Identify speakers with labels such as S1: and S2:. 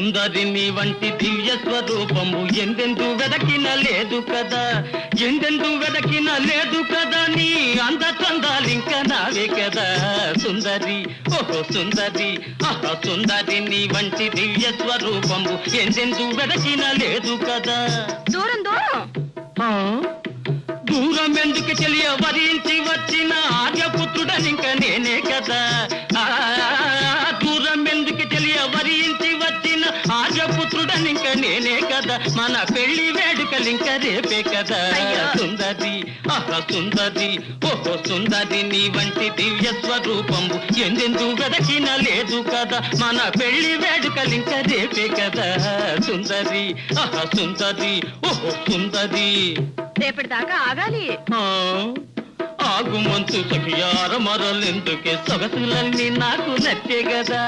S1: సుందరి నీ వంటి దివ్య స్వరూపము ఎందెందు వెదకిన లేదు కదా, ఎందెందు వెదకిన లేదు కదా, నీ అంద చందాలింక నావే కదా సుందరి, ఓహో సుందరి, ఆహా సుందరి నీ వంటి దివ్య స్వరూపము ఎందెందు వెదకిన లేదు కదా.
S2: దూరం దూరం
S1: దూరం ఎందుకు తెలియ వరించి వచ్చిన ఆర్యపుత్రుడనింక నేనే కదా, దూరం ఎందుకు తెలియ వరించి వచ్చిన ఆర్యపుత్రుడనింక నేనే కదా, మన పెళ్లి వేడుకలింక రేపే కదా సుందరి, ఆహా సుందరి, ఓహో సుందరి నీ వంటి దివ్య స్వరూపము ఎందెందు వెదకిన లేదు కదా, మన పెళ్లి వేడుకలింక రేపే కదా సుందరి, ఆహా సుందరి, ఓహో సుందరి.
S2: రేపటిదాకా ఆగాలి.
S1: ఆగుమంతు సఖియార మరలెందుకే సొగసులన్నీ నాకు నచ్చే కదా.